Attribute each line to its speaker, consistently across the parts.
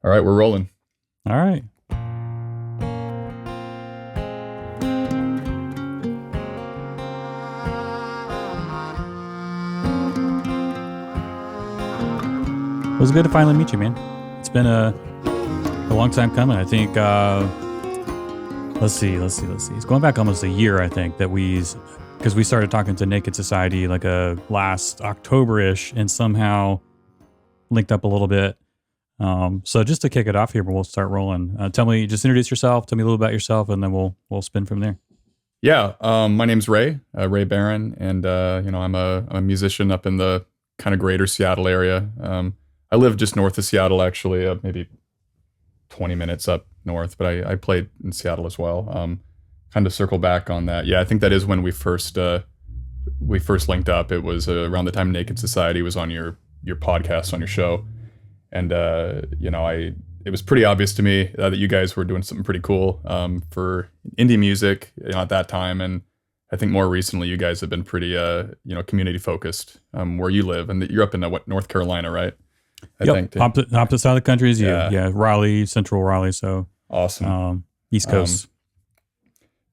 Speaker 1: All right, we're rolling.
Speaker 2: All right. It was good to finally meet you, man. It's been a long time coming. I think, let's see. It's going back almost a year, I think, because we started talking to Naked Society like last October-ish and somehow linked up a little bit. So just to kick it off here, we'll start rolling. Just introduce yourself. Tell me a little about yourself, and then we'll spin from there.
Speaker 1: Yeah, my name's Ray Barron, and I'm a musician up in the kind of greater Seattle area. I live just north of Seattle, actually, maybe 20 minutes up north, but I played in Seattle as well. Kind of circle back on that. Yeah, I think that is when we first linked up. It was around the time Naked Society was on your podcast, on your show. And, it was pretty obvious to me that you guys were doing something pretty cool for indie music at that time. And I think more recently, you guys have been pretty, community focused where you live. And you're up in North Carolina, right? I think.
Speaker 2: Opposite side of the country is you. Yeah, Raleigh, Central Raleigh. So
Speaker 1: awesome.
Speaker 2: East Coast.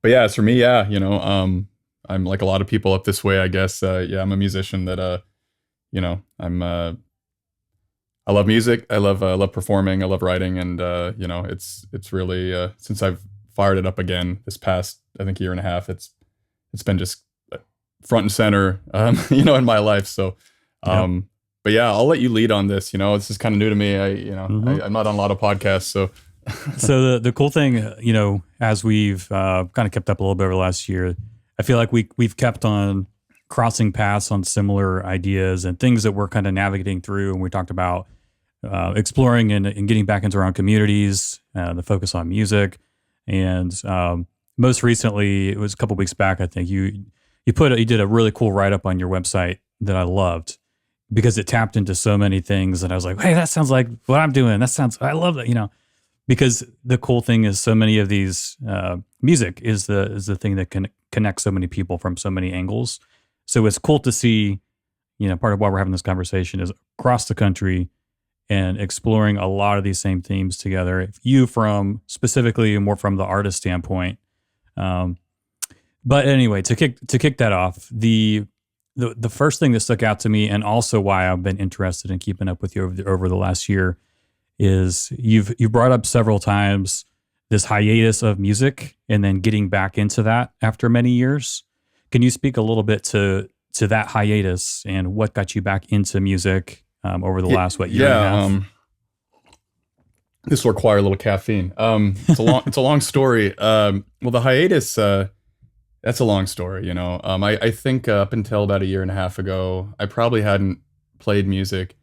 Speaker 1: But yeah, as for me, I'm like a lot of people up this way, I guess. I'm a musician that, I love music. I love performing. I love writing, and it's really since I've fired it up again this past, I think, year and a half. It's been just front and center, in my life. So, but yeah, I'll let you lead on this. This is kind of new to me. I'm not on a lot of podcasts, so.
Speaker 2: So the cool thing, as we've kind of kept up a little bit over the last year, I feel like we've kept on crossing paths on similar ideas and things that we're kind of navigating through. And we talked about exploring and getting back into our own communities, the focus on music. And most recently, it was a couple weeks back, I think, you did a really cool write-up on your website that I loved because it tapped into so many things. And I was like, hey, that sounds like what I'm doing. I love that, because the cool thing is so many of these music is the thing that can connect so many people from so many angles. So it's cool to see, part of why we're having this conversation is across the country and exploring a lot of these same themes together. If you from specifically more from the artist standpoint. But anyway, to kick that off, the first thing that stuck out to me, and also why I've been interested in keeping up with you over the last year, is you've brought up several times this hiatus of music and then getting back into that after many years. Can you speak a little bit to that hiatus and what got you back into music over the last year and a half?
Speaker 1: This will require a little caffeine. It's a long story. Well, the hiatus, that's a long story. I think up until about a year and a half ago, I probably hadn't played music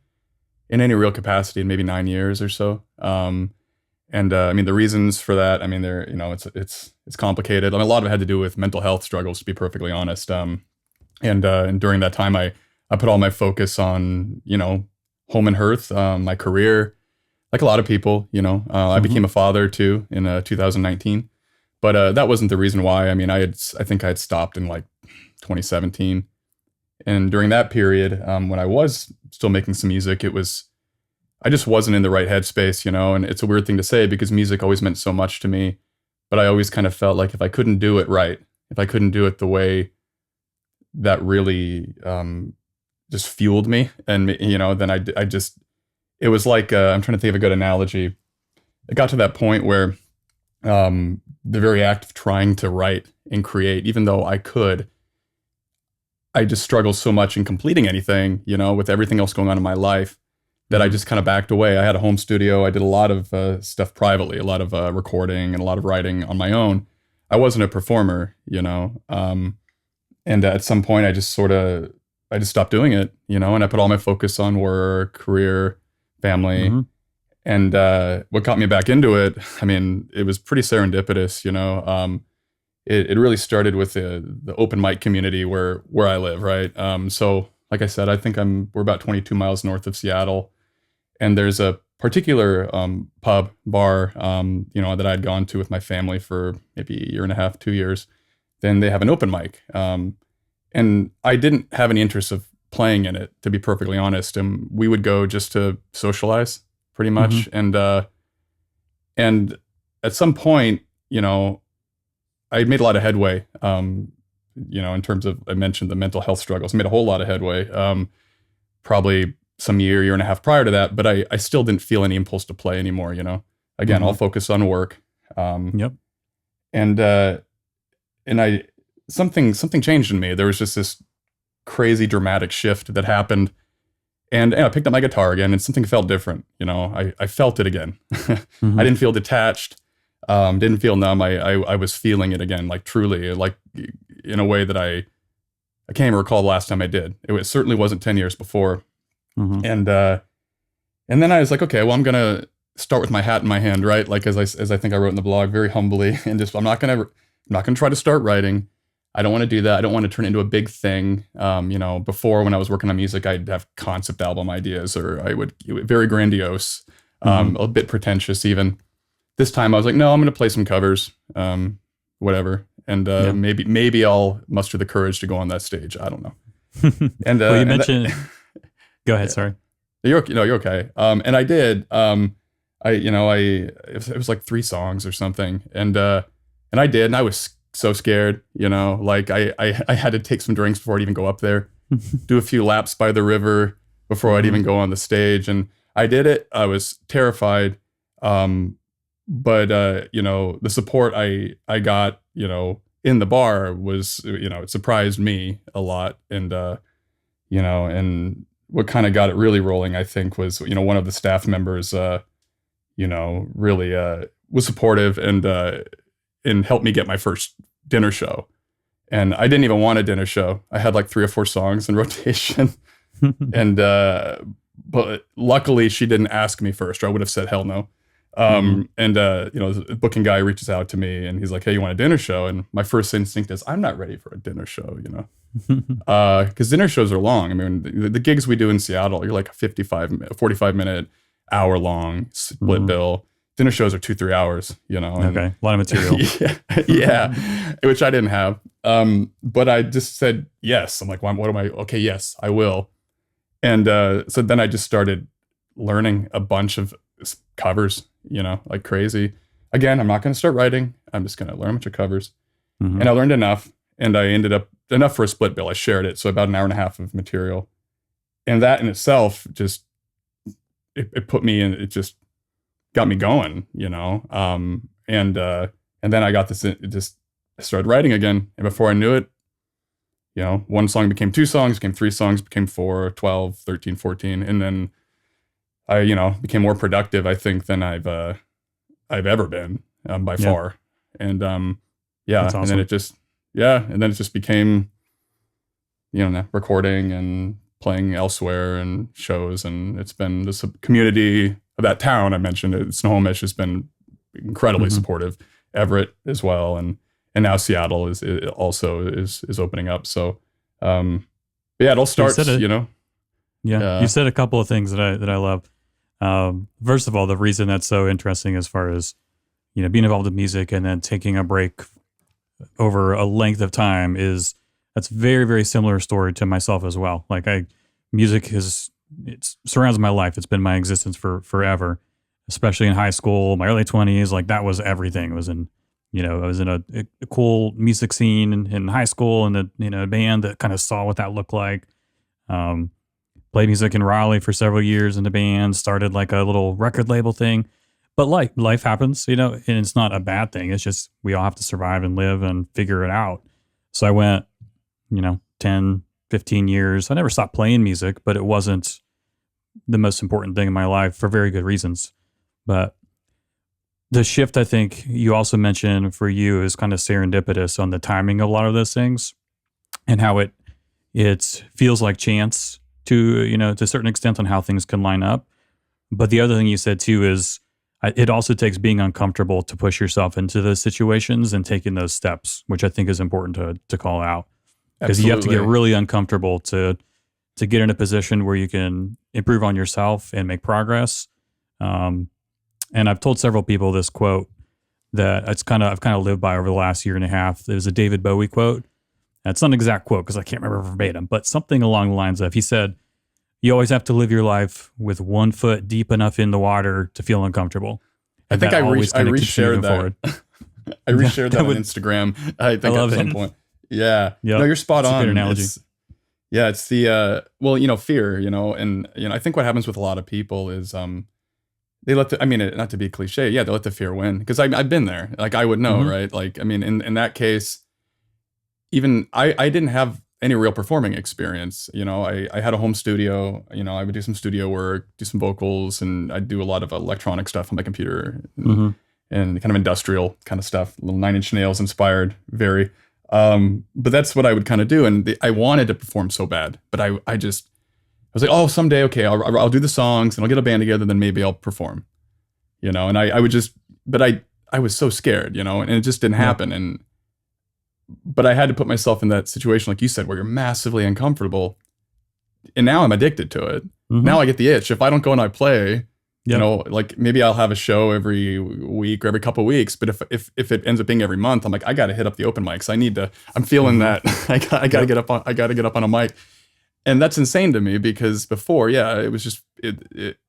Speaker 1: in any real capacity in maybe 9 years or so. The reasons for that, they're, it's complicated. A lot of it had to do with mental health struggles, to be perfectly honest. And during that time, I put all my focus on, home and hearth, my career, like a lot of people, I became a father too in 2019, but that wasn't the reason why. I think I had stopped in like 2017. And during that period, when I was still making some music, I just wasn't in the right headspace, and it's a weird thing to say because music always meant so much to me, but I always kind of felt like if I couldn't do it right, if I couldn't do it the way that really just fueled me, and then I just, it was like, I'm trying to think of a good analogy. It got to that point where the very act of trying to write and create, even though I just struggled so much in completing anything, with everything else going on in my life, that I just kind of backed away. I had a home studio. I did a lot of stuff privately, a lot of recording and a lot of writing on my own. I wasn't a performer, and at some point I just stopped doing it, and I put all my focus on work, career, family. Mm-hmm. And what got me back into it, it was pretty serendipitous, It really started with the open mic community where I live, right? So like I said, I think we're about 22 miles north of Seattle, and there's a particular pub, bar, that I'd gone to with my family for maybe a year and a half, 2 years. Then they have an open mic, and I didn't have any interest of playing in it, to be perfectly honest. And we would go just to socialize, pretty much. Mm-hmm. And And at some point, I made a lot of headway. In terms of, I mentioned the mental health struggles, I made a whole lot of headway. Probably some year and a half prior to that, but I still didn't feel any impulse to play anymore. Again, I'll focus on work.
Speaker 2: Yep.
Speaker 1: And I something changed in me. There was just this crazy dramatic shift that happened, and I picked up my guitar again, and something felt different. I felt it again. I didn't feel detached. Didn't feel numb. I was feeling it again, like truly, like in a way that I can't even recall the last time I did. It certainly wasn't 10 years before. And then I was like, okay, well, I'm gonna start with my hat in my hand, right? Like as I think I wrote in the blog, very humbly, and just I'm not gonna try to start writing. I don't want to do that. I don't want to turn it into a big thing. Before, when I was working on music, I'd have concept album ideas, or it would very grandiose, a bit pretentious even. This time I was like, no, I'm going to play some covers, whatever. And maybe I'll muster the courage to go on that stage. I don't know. And
Speaker 2: well, you mentioned, go ahead. Sorry.
Speaker 1: You're okay. And I did, it was like 3 songs or something. And I did, and I was so scared, like I had to take some drinks before I'd even go up there, do a few laps by the river before I'd even go on the stage. And I did it. I was terrified. But the support I got, in the bar was, it surprised me a lot. And, and what kind of got it really rolling, I think, was, one of the staff members, really was supportive and helped me get my first dinner show. And I didn't even want a dinner show. I had like 3 or 4 songs in rotation. And, but luckily she didn't ask me first, or I would have said hell no. And the booking guy reaches out to me and he's like, hey, you want a dinner show? And my first instinct is, I'm not ready for a dinner show, because dinner shows are long. I mean, the gigs we do in Seattle, you're like a 45 minute, hour long split bill. Dinner shows are 2-3 hours,
Speaker 2: Okay. A lot of material.
Speaker 1: yeah, which I didn't have. But I just said yes. I'm like, what am I? Okay, yes, I will. And so then I just started learning a bunch of covers, like crazy. Again, I'm not going to start writing. I'm just going to learn a bunch of covers. And I learned enough, and I ended up enough for a split bill. I shared it. So about an hour and a half of material. And that in itself just, it put me in, it just got me going, and then I got this, I started writing again. And before I knew it, one song became 2 songs, became 3 songs, became 4, 12, 13, 14. And then I, became more productive, I think, than I've ever been, by far. And,
Speaker 2: That's awesome.
Speaker 1: And then it just became, recording and playing elsewhere and shows. And it's been this community of that town I mentioned, Snohomish, has been incredibly supportive. Everett as well. And now Seattle is opening up. So, it all starts,
Speaker 2: you said a couple of things that I love. First of all, the reason that's so interesting as far as, being involved in music and then taking a break over a length of time that's very, very similar story to myself as well. Like music it surrounds my life. It's been my existence for forever, especially in high school, my early 20s. Like that was everything. It was in, I was in a cool music scene in high school, and a band that kind of saw what that looked like. Played music in Raleigh for several years in the band, started like a little record label thing. But life happens, and it's not a bad thing. It's just we all have to survive and live and figure it out. So I went, 10, 15 years. I never stopped playing music, but it wasn't the most important thing in my life for very good reasons. But the shift, I think you also mentioned for you, is kind of serendipitous on the timing of a lot of those things, and how it feels like chance to a certain extent on how things can line up. But the other thing you said too is it also takes being uncomfortable to push yourself into those situations and taking those steps, which I think is important to call out, because you have to get really uncomfortable to get in a position where you can improve on yourself and make progress. And I've told several people this quote that I've kind of lived by over the last year and a half. There's a David Bowie quote. It's not an exact quote because I can't remember verbatim, but something along the lines of, he said, "You always have to live your life with one foot deep enough in the water to feel uncomfortable,
Speaker 1: I think
Speaker 2: that always
Speaker 1: I
Speaker 2: kind of keeps you
Speaker 1: reshared
Speaker 2: moving forward.
Speaker 1: that. I reshared that on
Speaker 2: would,
Speaker 1: Instagram. I
Speaker 2: I
Speaker 1: think at
Speaker 2: love
Speaker 1: some
Speaker 2: it.
Speaker 1: point. Yeah. No,
Speaker 2: Yep.
Speaker 1: you're spot
Speaker 2: It's a great
Speaker 1: on.
Speaker 2: analogy.
Speaker 1: It's the well, fear, and I think what happens with a lot of people is they let the, I mean, not to be cliche, yeah, they let the fear win because I've been there. Like I would know,
Speaker 2: Hmm.
Speaker 1: right? Like I mean, in that case, even I didn't have any real performing experience. I had a home studio. I would do some studio work, do some vocals, and I'd do a lot of electronic stuff on my computer
Speaker 2: Hmm.
Speaker 1: and kind of industrial kind of stuff, little Nine Inch Nails inspired, very. But that's what I would kind of do, and I wanted to perform so bad, but I was like, oh, someday, okay, I'll do the songs and I'll get a band together, then maybe I'll perform, and I would just, but I was so scared, and it just didn't
Speaker 2: Yeah.
Speaker 1: happen, but I had to put myself in that situation, like you said, where you're massively uncomfortable, and now I'm addicted to it.
Speaker 2: Hmm.
Speaker 1: Now I get the itch. If I don't go and I play,
Speaker 2: Yep.
Speaker 1: like maybe I'll have a show every week or every couple of weeks, but if it ends up being every month, I'm like, I got to hit up the open mics. I'm feeling
Speaker 2: Hmm.
Speaker 1: that. I got to
Speaker 2: Yep.
Speaker 1: get up on a mic. And that's insane to me because before, yeah, it was just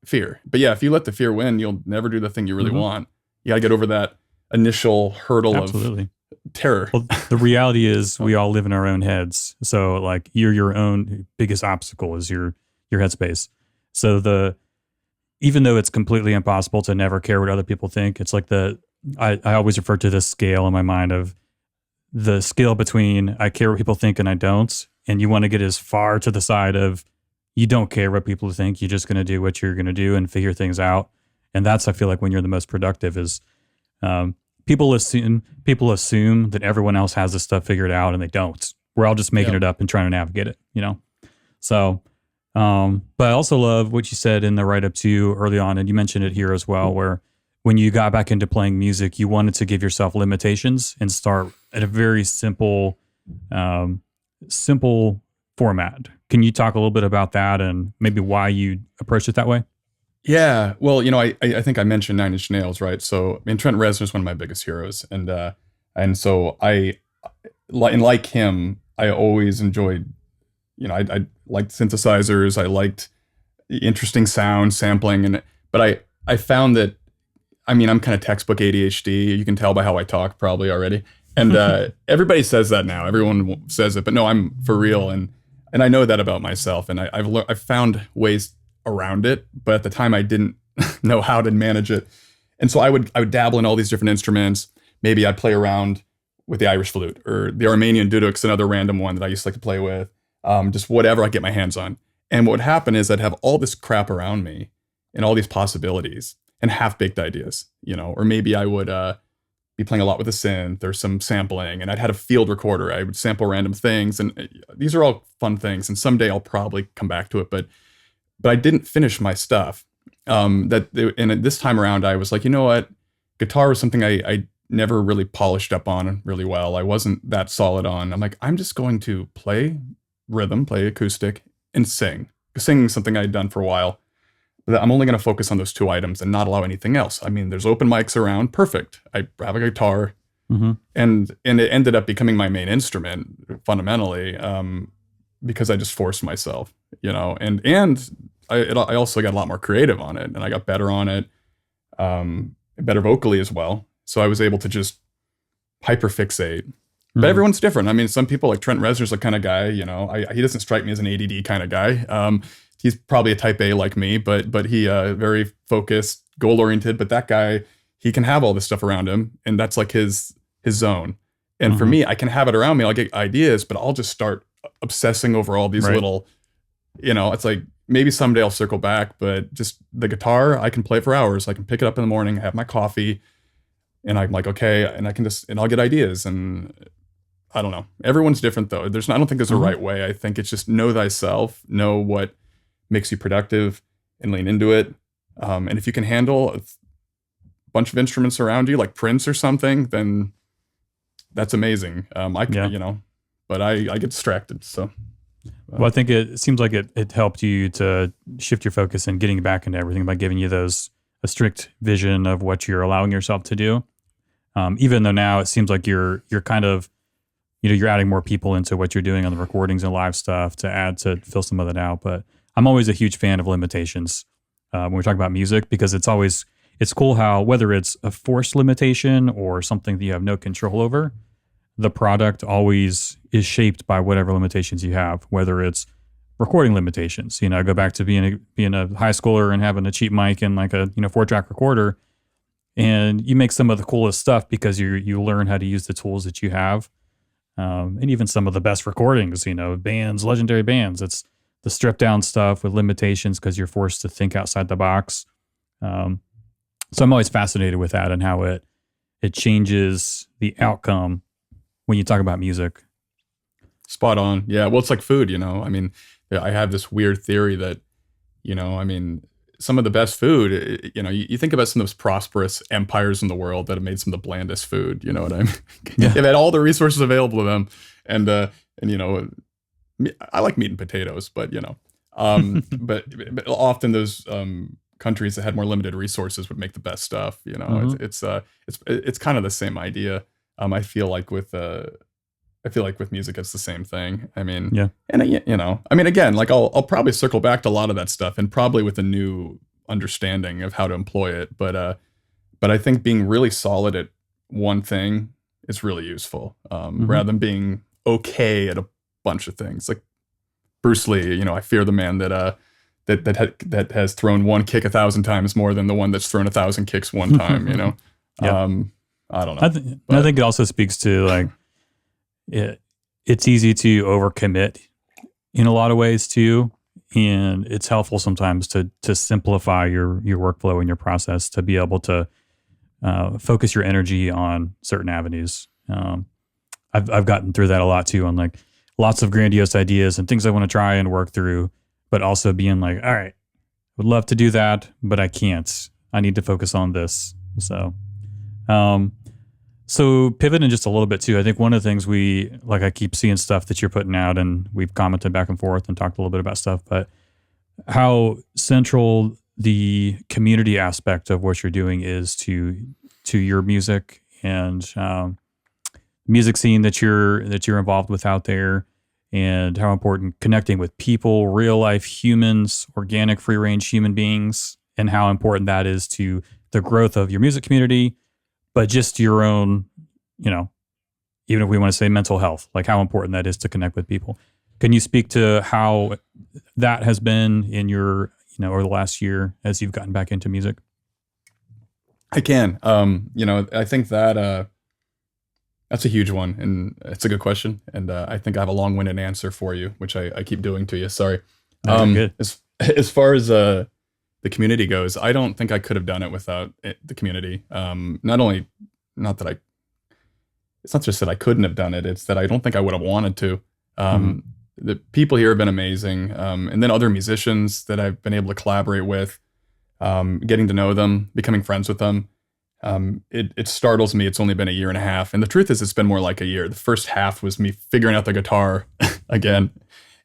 Speaker 1: fear. But yeah, if you let the fear win, you'll never do the thing you really
Speaker 2: Hmm.
Speaker 1: want. You got to get over that initial hurdle
Speaker 2: Absolutely.
Speaker 1: of terror.
Speaker 2: Well, the reality is we all live in our own heads. So like you're your own biggest obstacle is your headspace. So even though it's completely impossible to never care what other people think, it's like I always refer to this scale in my mind of the scale between I care what people think and I don't. And you want to get as far to the side of you don't care what people think. You're just going to do what you're going to do and figure things out. And that's, I feel like, when you're the most productive is um, people assume that everyone else has this stuff figured out and they don't. We're all just making
Speaker 1: Yeah.
Speaker 2: it up and trying to navigate it. So, but I also love what you said in the write up to you early on, and you mentioned it here as well, where when you got back into playing music, you wanted to give yourself limitations and start at a very simple format. Can you talk a little bit about that and maybe why you approached it that way?
Speaker 1: Yeah. Well, I think I mentioned Nine Inch Nails, right? So, I mean, Trent Reznor's one of my biggest heroes, and so like him, I always enjoyed, I liked synthesizers, I liked interesting sound sampling, but I found that, I mean, I'm kind of textbook ADHD. You can tell by how I talk, probably already, and everybody says that now. Everyone says it, but no, I'm for real, and I know that about myself, and I've found ways around it, but at the time I didn't know how to manage it. And so I would dabble in all these different instruments. Maybe I'd play around with the Irish flute or the Armenian duduk's another random one that I used to like to play with. Just whatever I get my hands on. And what would happen is I'd have all this crap around me and all these possibilities and half-baked ideas, or maybe I would be playing a lot with a synth or some sampling, and I'd had a field recorder. I would sample random things, and these are all fun things. And someday I'll probably come back to it, but I didn't finish my stuff. And this time around, I was like, you know what? Guitar was something I never really polished up on really well. I wasn't that solid on. I'm like, I'm just going to play rhythm, play acoustic, and sing. Singing something I'd done for a while. I'm only going to focus on those two items and not allow anything else. I mean, there's open mics around. Perfect. I have a guitar.
Speaker 2: Mm-hmm.
Speaker 1: And it ended up becoming my main instrument fundamentally because I just forced myself, and I also got a lot more creative on it, and I got better on it, better vocally as well. So I was able to just hyperfixate. But everyone's different. I mean, some people like Trent Reznor's the kind of guy, he doesn't strike me as an ADD kind of guy. He's probably a type A like me, but he very focused, goal oriented. But that guy, he can have all this stuff around him, and that's like his zone. And for me, I can have it around me. I'll get ideas, but I'll just start obsessing over all these little, it's like maybe someday I'll circle back, but just the guitar, I can play for hours. I can pick it up in the morning, have my coffee, and I'm like, okay, and I'll get ideas. And I don't know. Everyone's different though. I don't think there's a right way. I think it's just know thyself, know what makes you productive and lean into it. And if you can handle a bunch of instruments around you, like Prince or something, then that's amazing. But I get distracted. So,
Speaker 2: well, I think it seems like it helped you to shift your focus and getting back into everything by giving you a strict vision of what you're allowing yourself to do. Even though now it seems like you're kind of, you're adding more people into what you're doing on the recordings and live stuff to fill some of that out. But I'm always a huge fan of limitations when we're talking about music, because it's always, it's cool how whether it's a forced limitation or something that you have no control over, the product always is shaped by whatever limitations you have, whether it's recording limitations. I go back to being a high schooler and having a cheap mic and like a 4-track recorder, and you make some of the coolest stuff because you learn how to use the tools that you have. And even some of the best recordings, bands, legendary bands, it's the stripped down stuff with limitations because you're forced to think outside the box. So I'm always fascinated with that and how it changes the outcome when you talk about music.
Speaker 1: Spot on. Yeah. Well, it's like food, I mean, I have this weird theory that, some of the best food, you think about some of those prosperous empires in the world that have made some of the blandest food, you know what I mean?
Speaker 2: Yeah.
Speaker 1: They've had all the resources available to them. And I like meat and potatoes, but, but often those, countries that had more limited resources would make the best stuff.
Speaker 2: Mhm.
Speaker 1: It's kind of the same idea. I feel like with music, it's the same thing. I mean,
Speaker 2: Yeah.
Speaker 1: and I mean, again, like I'll probably circle back to a lot of that stuff, and probably with a new understanding of how to employ it. But I think being really solid at one thing is really useful,
Speaker 2: Mhm.
Speaker 1: rather than being okay at a bunch of things. Like Bruce Lee, I fear the man that has thrown one kick 1,000 times more than the one that's thrown 1,000 kicks one time.
Speaker 2: Yeah.
Speaker 1: I don't know.
Speaker 2: I think it also speaks to like it's easy to overcommit in a lot of ways too, and it's helpful sometimes to simplify your workflow and your process to be able to focus your energy on certain avenues. I've gotten through that a lot too, on like lots of grandiose ideas and things I want to try and work through, but also being like, all right, would love to do that, but I can't. I need to focus on this. So pivoting just a little bit too, I think one of the things I keep seeing stuff that you're putting out, and we've commented back and forth and talked a little bit about stuff, but how central the community aspect of what you're doing is to your music and music scene that you're involved with out there, and how important connecting with people, real life humans, organic free range human beings, and how important that is to the growth of your music community, but just your own, even if we want to say mental health, like how important that is to connect with people. Can you speak to how that has been in your, over the last year as you've gotten back into music?
Speaker 1: I can. I think that that's a huge one, and it's a good question. And I think I have a long-winded answer for you, which I keep doing to you. Sorry.
Speaker 2: No, you're good.
Speaker 1: As far as the community goes, I don't think I could have done it without the community. It's not just that I couldn't have done it; it's that I don't think I would have wanted to. The people here have been amazing, and then other musicians that I've been able to collaborate with, getting to know them, becoming friends with them. It startles me. It's only been a year and a half, and the truth is, it's been more like a year. The first half was me figuring out the guitar again,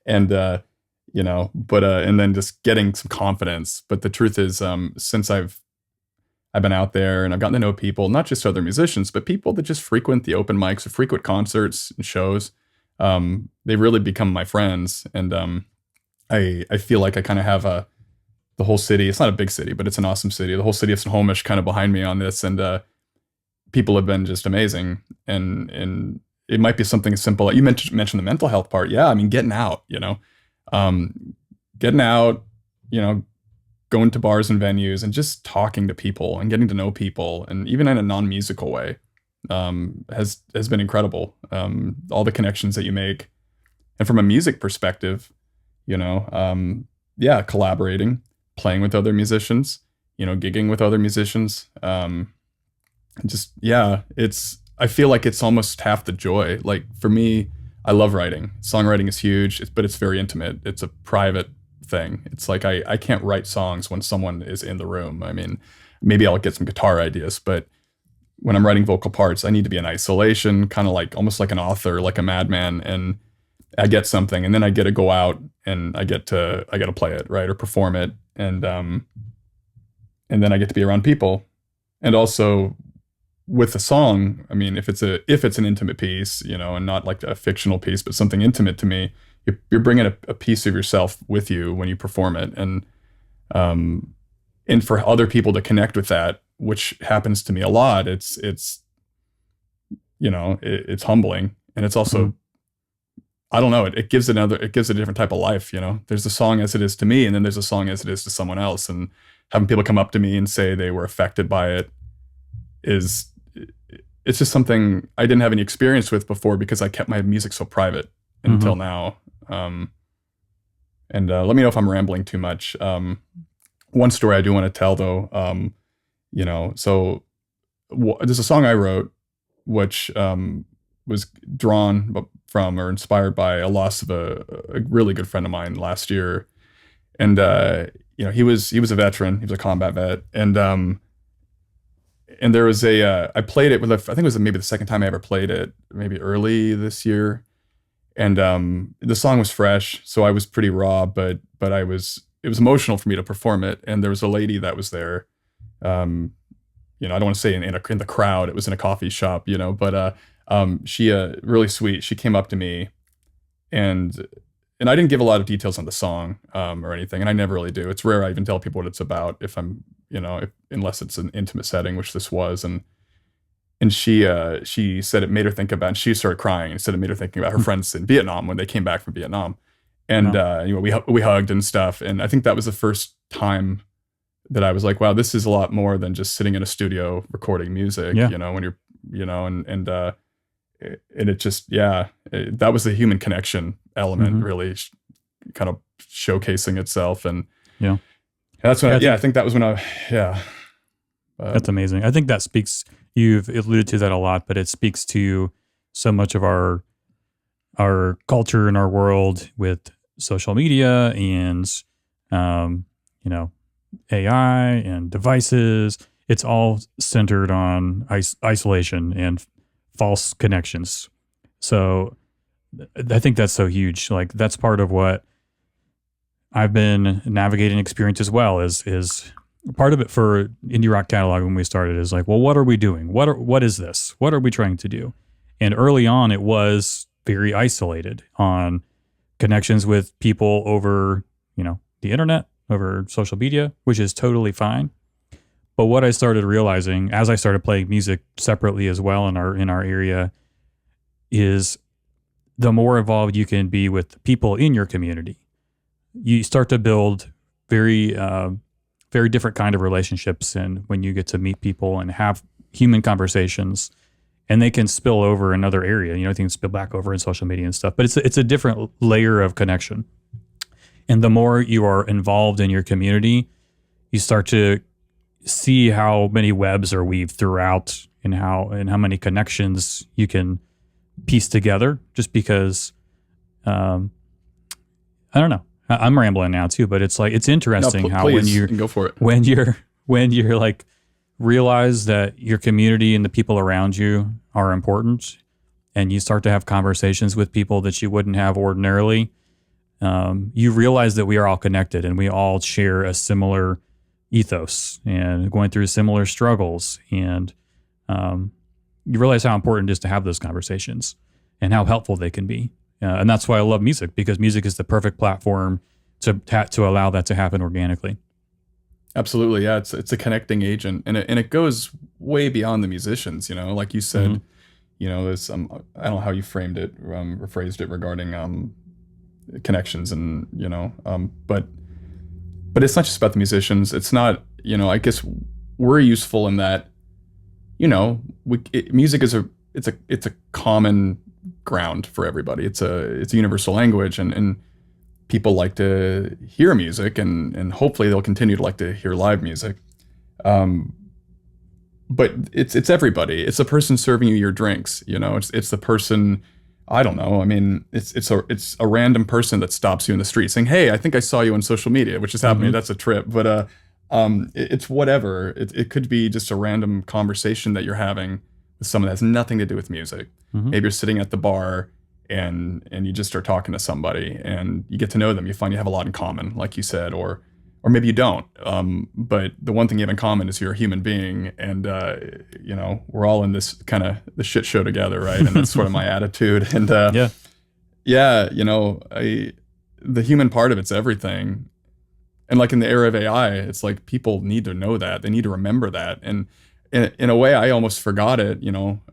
Speaker 1: and and then just getting some confidence. But the truth is, since I've been out there and I've gotten to know people, not just other musicians, but people that just frequent the open mics or frequent concerts and shows. They really become my friends, and I feel like I kind of have the whole city. It's not a big city, but it's an awesome city. The whole city of Snohomish kind of behind me on this, and people have been just amazing. And it might be something as simple. You mentioned the mental health part. Yeah, I mean, getting out. Getting out. Going to bars and venues and just talking to people and getting to know people, and even in a non-musical way, has been incredible. All the connections that you make, and from a music perspective, collaborating, playing with other musicians, gigging with other musicians. I feel like it's almost half the joy. Like for me, I love writing. Songwriting is huge, but it's very intimate. It's a private thing. It's like I can't write songs when someone is in the room. I mean, maybe I'll get some guitar ideas, but when I'm writing vocal parts, I need to be in isolation, kind of like almost like an author, like a madman, and I get something, and then I get to go out and I get to play it, right, or perform it, and then I get to be around people, and also with a song. I mean, if it's an intimate piece, and not like a fictional piece, but something intimate to me, you're bringing a piece of yourself with you when you perform it, and and for other people to connect with that, which happens to me a lot, it's it's humbling, and it's also, I don't know, it gives it gives a different type of life. There's a song as it is to me, and then there's a song as it is to someone else, and having people come up to me and say they were affected by it it's just something I didn't have any experience with before, because I kept my music so private until now. And let me know if I'm rambling too much. One story I do want to tell, though, so there's a song I wrote, which was drawn from or inspired by a loss of a really good friend of mine last year. And he was a veteran. He was a combat vet, and there was I played it with I think it was maybe the second time I ever played it, maybe early this year. And the song was fresh, so I was pretty raw, but it was emotional for me to perform it. And there was a lady that was there. I don't want to say in the crowd. It was in a coffee shop, but she really sweet. She came up to me, and I didn't give a lot of details on the song or anything, and I never really do. It's rare I even tell people what it's about if I'm, unless it's an intimate setting, which this was. And she said it made her think about, and she started crying, and said it made her thinking about her friends in Vietnam when they came back from Vietnam. And we hugged and stuff. And I think that was the first time that I was like, wow, this is a lot more than just sitting in a studio recording music. When you're, and it just, that was the human connection element really kind of showcasing itself. And that's when I think that was when
Speaker 2: that's amazing. I think that speaks, you've alluded to that a lot, but it speaks to so much of our culture and our world with social media and, AI and devices. It's all centered on isolation and false connections. So I think that's so huge. Like, that's part of what I've been navigating experience as well, is part of it for Indie Rock Catalog when we started is like, well, what are we doing? What is this? What are we trying to do? And early on, it was very isolated on connections with people over, the internet, over social media, which is totally fine. But what I started realizing as I started playing music separately as well in our area is the more involved you can be with people in your community, you start to build very, very different kind of relationships. And when you get to meet people and have human conversations, and they can spill over another area, they can spill back over in social media and stuff, but it's a different layer of connection. And the more you are involved in your community, you start to see how many webs are weaved throughout, and how many connections you can piece together, just because, I don't know. I'm rambling now too, but it's like, it's interesting how
Speaker 1: please, go for it.
Speaker 2: when you're like, realize that your community and the people around you are important, and you start to have conversations with people that you wouldn't have ordinarily, you realize that we are all connected, and we all share a similar ethos and going through similar struggles. And you realize how important it is to have those conversations and how helpful they can be. And that's why I love music, because music is the perfect platform to allow that to happen organically.
Speaker 1: Absolutely. Yeah. It's a connecting agent, and it goes way beyond the musicians, like you said, there's, I don't know how you framed it, or phrased it regarding, connections and, but it's not just about the musicians. It's not, I guess we're useful in that, music is it's a common ground for everybody. It's a universal language, and people like to hear music, and hopefully they'll continue to like to hear live music. But it's everybody. It's the person serving you your drinks. It's the person. I don't know. I mean, it's a random person that stops you in the street saying, "Hey, I think I saw you on social media," which is happening. That's a trip. But it's whatever. It could be just a random conversation that you're having with someone that has nothing to do with music. Maybe you're sitting at the bar and you just start talking to somebody, and you get to know them. You find you have a lot in common, like you said, or maybe you don't. But the one thing you have in common is you're a human being, and we're all in this kind of the shit show together, right? And that's sort of my attitude. And the human part of it's everything. And like in the era of AI, it's like people need to know that. They need to remember that. And in a way, I almost forgot it.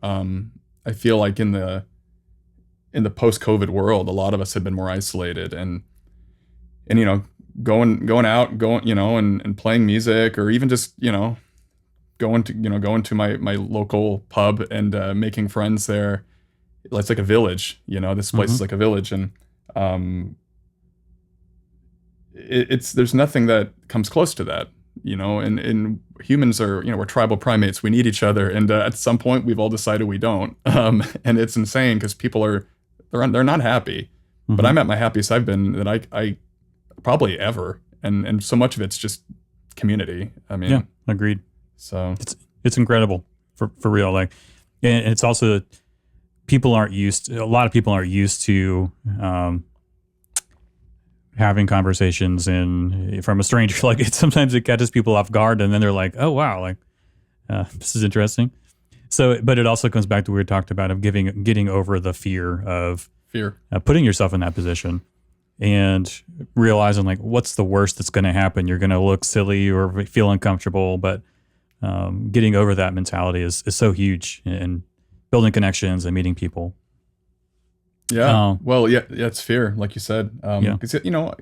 Speaker 1: I feel like in the post-COVID world, a lot of us have been more isolated, and going out, and playing music, or even just going to my local pub and making friends there. It's like a village. This place is like a village, and it's there's nothing that comes close to that. And humans are, we're tribal primates. We need each other, and at some point, we've all decided we don't. And it's insane because they're not happy. But I'm at my happiest I've been that I probably ever, and so much of it's just community. I mean,
Speaker 2: yeah, agreed.
Speaker 1: So
Speaker 2: it's incredible for real. Like, and it's also a lot of people aren't used to having conversations from a stranger. Like sometimes it catches people off guard, and then they're like, "Oh wow, like this is interesting." So, but it also comes back to what we talked about of getting over the fear of putting yourself in that position, and realizing like what's the worst that's going to happen. You're going to look silly or feel uncomfortable, but getting over that mentality is so huge in building connections and meeting people.
Speaker 1: Yeah. Well, yeah, it's fear, like you said. Because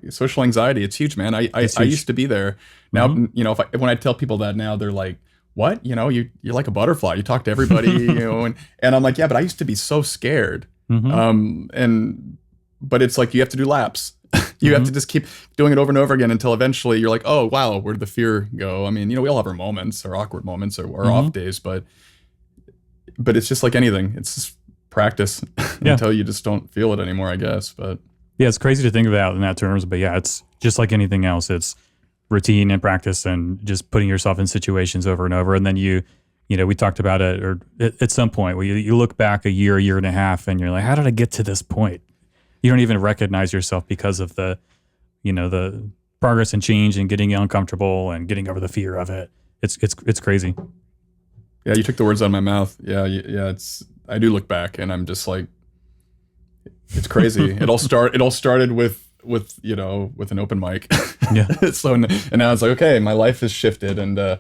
Speaker 1: social anxiety, it's huge, man. I used to be there. Now, when I tell people that now, they're like, "What? You're like a butterfly. You talk to everybody, and I'm like, yeah, but I used to be so scared. But it's like you have to do laps. You have to just keep doing it over and over again until eventually you're like, oh wow, where did the fear go? I mean, we all have our moments, our awkward moments, or off days, but it's just like anything. It's just practice until you just don't feel it anymore, I guess. But
Speaker 2: yeah, it's crazy to think about in that terms, but yeah, it's just like anything else. It's routine and practice and just putting yourself in situations over and over. And then we talked about it, or at some point where you look back a year and a half, and you're like, how did I get to this point? You don't even recognize yourself because of the progress and change and getting uncomfortable and getting over the fear of it. It's crazy.
Speaker 1: Yeah, you took the words out of my mouth. Yeah. I do look back, and I'm just like, it's crazy. It all started with an open mic. Yeah. So and now it's like, okay, my life has shifted, and I'm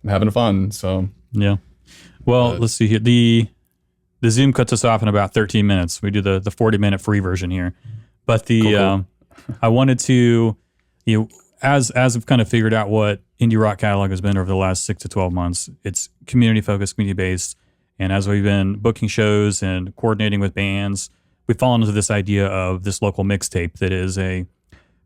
Speaker 1: having fun. So
Speaker 2: yeah. Well, let's see here. The Zoom cuts us off in about 13 minutes. We do the 40-minute free version here, but cool. I wanted to, as I've kind of figured out what Indie Rock Catalog has been over the last 6 to 12 months, it's community focused, community based. And as we've been booking shows and coordinating with bands, we've fallen into this idea of this local mixtape that is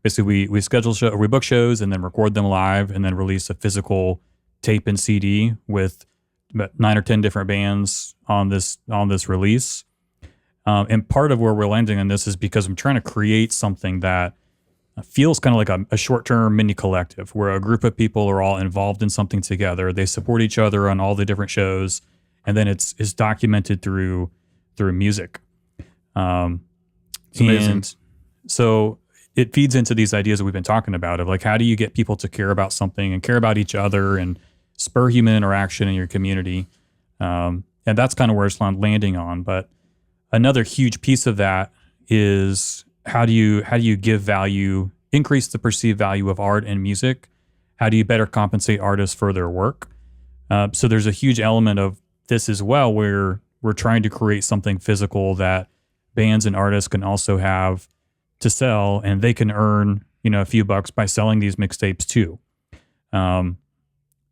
Speaker 2: basically we schedule we book shows and then record them live and then release a physical tape and CD with about 9 or 10 different bands on this release. And part of where we're landing on this is because I'm trying to create something that feels kind of like a short-term mini collective where a group of people are all involved in something together. They support each other on all the different shows, and then it's documented through music.
Speaker 1: It's amazing.
Speaker 2: And so it feeds into these ideas that we've been talking about of like, how do you get people to care about something and care about each other and spur human interaction in your community? And that's kind of where it's landing on. But another huge piece of that is how do you give value, increase the perceived value of art and music? How do you better compensate artists for their work? So there's a huge element of this as well, where we're trying to create something physical that bands and artists can also have to sell, and they can earn, a few bucks by selling these mixtapes too.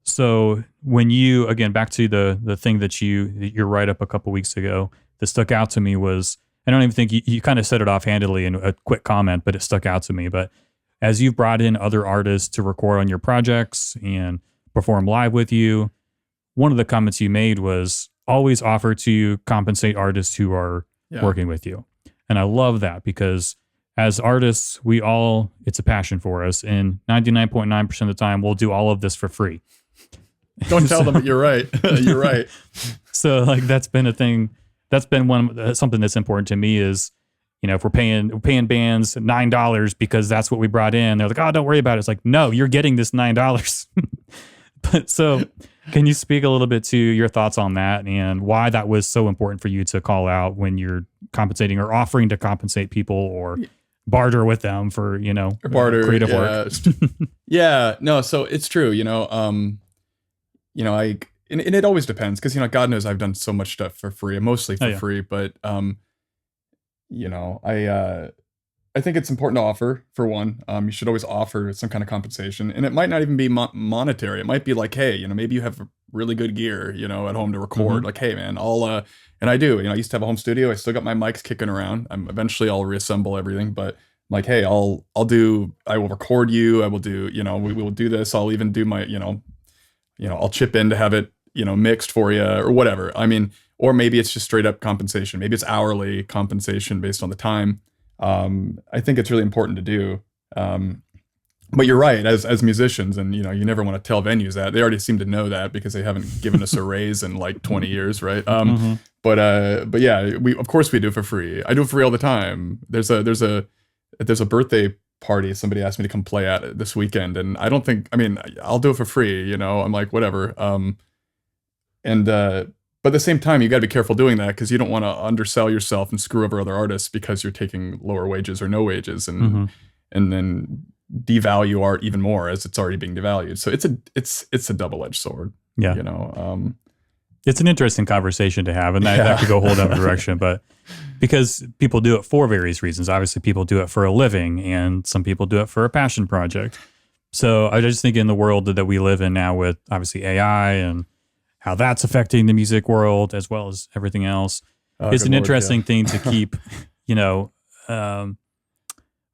Speaker 2: So when you, again, back to the thing that your write up a couple weeks ago that stuck out to me was, I don't even think you kind of said it offhandedly in a quick comment, but it stuck out to me. But as you've brought in other artists to record on your projects and perform live with you, one of the comments you made was always offer to compensate artists who are working with you. And I love that because as artists, it's a passion for us. And 99.9% of the time, we'll do all of this for free.
Speaker 1: Don't tell them, but you're right. You're right.
Speaker 2: So like, that's been a thing. That's been something that's important to me is, if we're paying bands $9 because that's what we brought in, they're like, oh, don't worry about it. It's like, no, you're getting this $9. But so can you speak a little bit to your thoughts on that and why that was so important for you to call out when you're compensating or offering to compensate people or barter with them for,
Speaker 1: Barter,
Speaker 2: creative work.
Speaker 1: yeah. Yeah, no, so it's true, I and it always depends because God knows I've done so much stuff for free, mostly
Speaker 2: Oh
Speaker 1: for
Speaker 2: yeah.
Speaker 1: free, but you know, I think it's important to offer for one. You should always offer some kind of compensation, and it might not even be monetary. It might be like, hey, maybe you have really good gear, at home to record.
Speaker 2: Hmm.
Speaker 1: Like, hey, man, and I do. I used to have a home studio. I still got my mics kicking around. Eventually I'll reassemble everything, but like, hey, I will record you. I will do, we will do this. I'll even do my, I'll chip in to have it, mixed for you or whatever. I mean, or maybe it's just straight up compensation. Maybe it's hourly compensation based on the time. I think it's really important to do. But you're right, as musicians, and you never want to tell venues that. They already seem to know that because they haven't given us a raise in like 20 years, right?
Speaker 2: Hmm.
Speaker 1: But yeah, we of course we do it for free. I do it for free all the time. There's a birthday party somebody asked me to come play at this weekend, and I mean, I'll do it for free. I'm like, whatever. And but at the same time, you got to be careful doing that because you don't want to undersell yourself and screw over other artists because you're taking lower wages or no wages,
Speaker 2: Hmm.
Speaker 1: and then devalue art even more as it's already being devalued. So it's a double-edged sword.
Speaker 2: Yeah. It's an interesting conversation to have, and that could go a whole other direction. But because people do it for various reasons, obviously people do it for a living, and some people do it for a passion project. So I just think in the world that we live in now, with obviously AI and how that's affecting the music world as well as everything else, it's
Speaker 1: Good
Speaker 2: an
Speaker 1: Lord,
Speaker 2: interesting
Speaker 1: yeah.
Speaker 2: thing to keep, you know, um,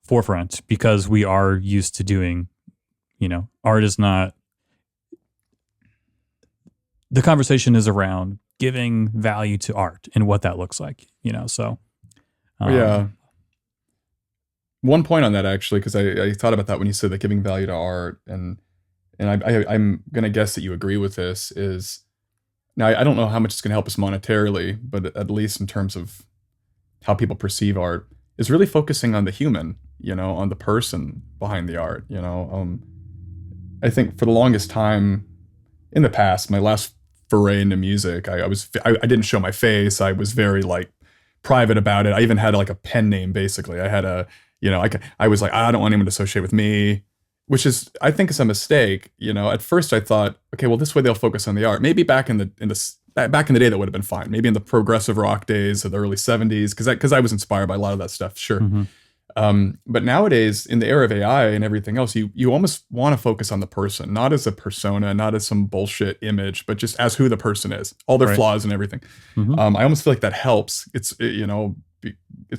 Speaker 2: forefront, because we are used to doing, art is not, the conversation is around giving value to art and what that looks like, so
Speaker 1: Yeah.
Speaker 2: um,
Speaker 1: One point on that actually, because I thought about that when you said that giving value to art, and I'm gonna guess that you agree with this. Is now I don't know how much it's gonna help us monetarily, but at least in terms of how people perceive art, is really focusing on the human, on the person behind the art. I think for the longest time in the past, my last foray into music, I didn't show my face. I was very like private about it. I even had like a pen name basically. I had a I was like, I don't want anyone to associate with me, which is I think is a mistake. At first I thought, okay, well this way they'll focus on the art. Maybe back in the day that would have been fine. Maybe in the progressive rock days of the early '70s, because I was inspired by a lot of that stuff. Sure.
Speaker 2: mhm.
Speaker 1: But nowadays, in the era of AI and everything else, you almost want to focus on the person, not as a persona, not as some bullshit image, but just as who the person is, all their
Speaker 2: Right.
Speaker 1: flaws and everything.
Speaker 2: Mhm.
Speaker 1: I almost feel like that helps. It's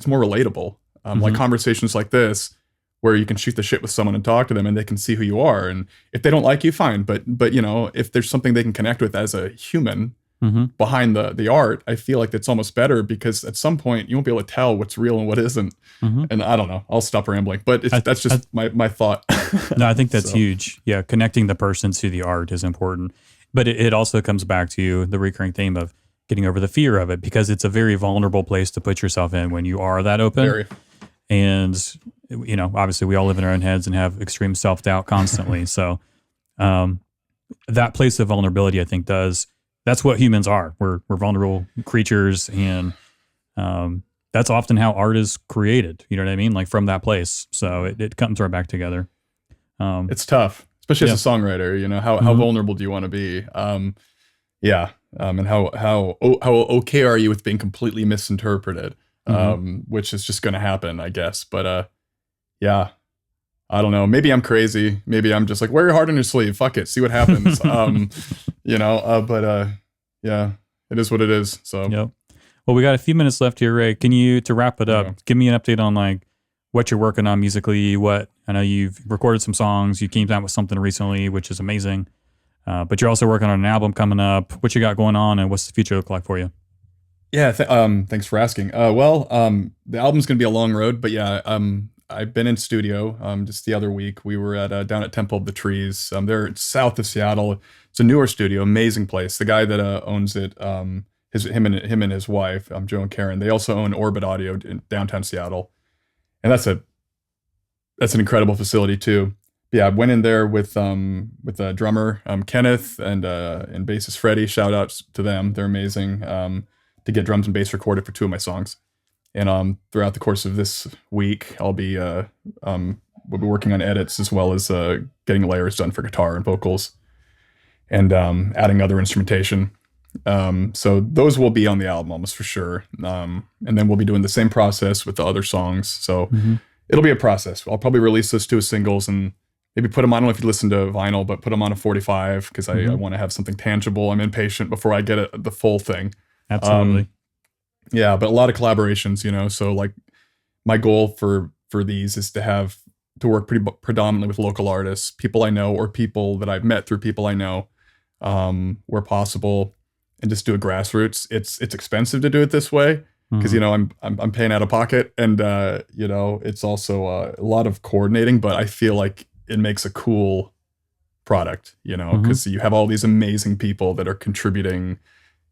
Speaker 1: more relatable. Like
Speaker 2: Mhm.
Speaker 1: conversations like this, where you can shoot the shit with someone and talk to them, and they can see who you are. And if they don't like you, fine. But if there's something they can connect with as a human
Speaker 2: Mhm.
Speaker 1: behind the art, I feel like it's almost better because at some point you won't be able to tell what's real and what isn't.
Speaker 2: Mhm.
Speaker 1: And I don't know. I'll stop rambling, but
Speaker 2: I,
Speaker 1: that's
Speaker 2: I,
Speaker 1: just my thought.
Speaker 2: no, I think that's
Speaker 1: So
Speaker 2: huge. Yeah, connecting the person to the art is important, but it also comes back to the recurring theme of getting over the fear of it, because it's a very vulnerable place to put yourself in when you are that open.
Speaker 1: very
Speaker 2: And obviously we all live in our own heads and have extreme self-doubt constantly. So um, that place of vulnerability, I think, that's what humans are. We're vulnerable creatures, and that's often how art is created. You know what I mean? Like from that place. So it comes right back together.
Speaker 1: it's tough, especially
Speaker 2: Yeah.
Speaker 1: as a songwriter. How
Speaker 2: Mhm.
Speaker 1: vulnerable do you want to be? Yeah. And how okay are you with being completely misinterpreted?
Speaker 2: Mhm.
Speaker 1: Which is just going to happen, I guess. But yeah. I don't know. Maybe I'm crazy. Maybe I'm just like, wear your heart on your sleeve. Fuck it. See what happens. But yeah, it is what it is. So
Speaker 2: Yep. Well, we got a few minutes left here, Ray. Can you, to wrap it up,
Speaker 1: yeah.
Speaker 2: give me an update on like what you're working on musically? What, I know you've recorded some songs. You came out with something recently, which is amazing. But you're also working on an album coming up. What you got going on, and what's the future look like for you?
Speaker 1: Yeah, thanks for asking. The album's gonna be a long road, but yeah, I've been in studio. Just the other week, we were at down at Temple of the Trees. They're south of Seattle. It's a newer studio, amazing place. The guy that owns it, him and his wife, Joe and Karen. They also own Orbit Audio in downtown Seattle, and that's an incredible facility too. Yeah, I went in there with a drummer, Kenneth, and bassist Freddie. Shout outs to them, they're amazing. To get drums and bass recorded for two of my songs. And throughout the course of this week, we'll be working on edits as well as getting layers done for guitar and vocals, and adding other instrumentation. So those will be on the album almost for sure. And then we'll be doing the same process with the other songs. So it'll be a process. I'll probably release those 2 as singles and maybe put them on, I don't know if you listen to vinyl, but put them on a 45 because I want to have something tangible. I'm impatient before I get the full thing.
Speaker 2: Absolutely.
Speaker 1: Yeah, but a lot of collaborations, so like my goal for these is to work predominantly with local artists, people I know or people that I've met through people I know, where possible, and just do a grassroots. It's expensive to do it this way because I'm paying out of pocket, and it's also a lot of coordinating, but I feel like it makes a cool product, because you have all these amazing people that are contributing.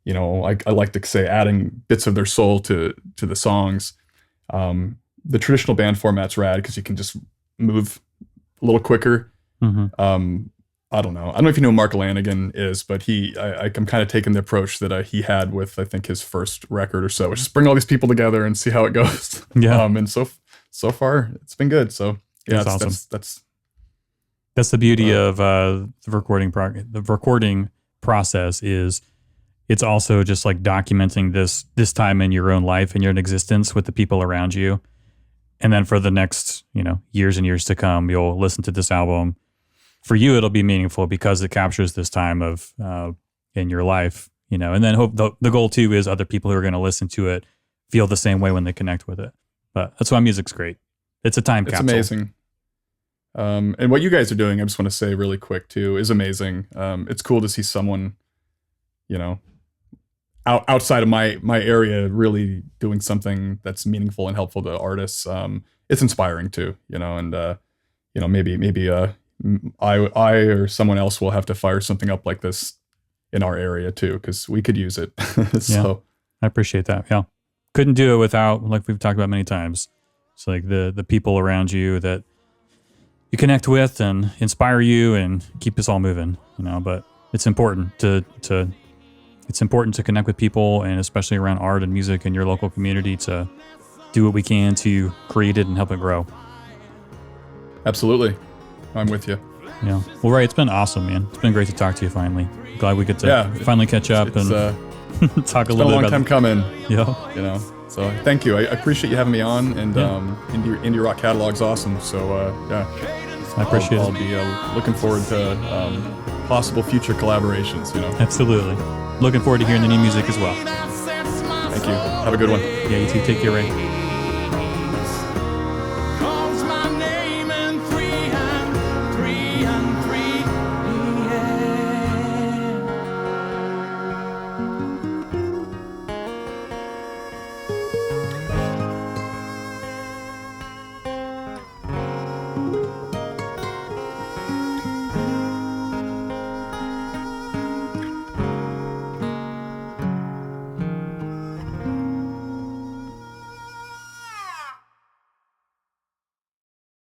Speaker 1: I like to say adding bits of their soul to the songs. The traditional band format's rad because you can just move a little quicker. I don't know if you know who Mark Lanigan is, but I'm kind of taking the approach that he had with, I think, his first record or so, which is bring all these people together and see how it goes.
Speaker 2: Yeah.
Speaker 1: And so far it's been good. So yeah,
Speaker 2: that's awesome.
Speaker 1: That's
Speaker 2: the beauty of the recording process is it's also just like documenting this time in your own life and your own existence with the people around you. And then for the next, years and years to come, you'll listen to this album. For you, it'll be meaningful because it captures this time of in your life, and then hope the goal too is other people who are going to listen to it feel the same way when they connect with it. But that's why music's great. It's a time capsule.
Speaker 1: It's amazing. And what you guys are doing, I just want to say really quick too, is amazing. It's cool to see someone, outside of my area really doing something that's meaningful and helpful to artists. It's inspiring too, and maybe I or someone else will have to fire something up like this in our area too, because we could use it. So
Speaker 2: yeah, I appreciate that. Yeah, couldn't do it without, like we've talked about many times, it's like the people around you that you connect with and inspire you and keep us all moving. But it's important to connect with people, and especially around art and music in your local community, to do what we can to create it and help it grow.
Speaker 1: Absolutely. I'm with you.
Speaker 2: Yeah. Well, Ray, it's been awesome, man. It's been great to talk to you finally. Glad we get to finally catch up and talk a little bit about it. It's been a long time coming. Yeah.
Speaker 1: So thank you. I appreciate you having me on, and indie rock catalog's awesome. So
Speaker 2: I appreciate it.
Speaker 1: I'll be looking forward to possible future collaborations.
Speaker 2: Absolutely. Looking forward to hearing the new music as well.
Speaker 1: Thank you. Have a good one.
Speaker 2: Yeah, you too. Take care, Ray.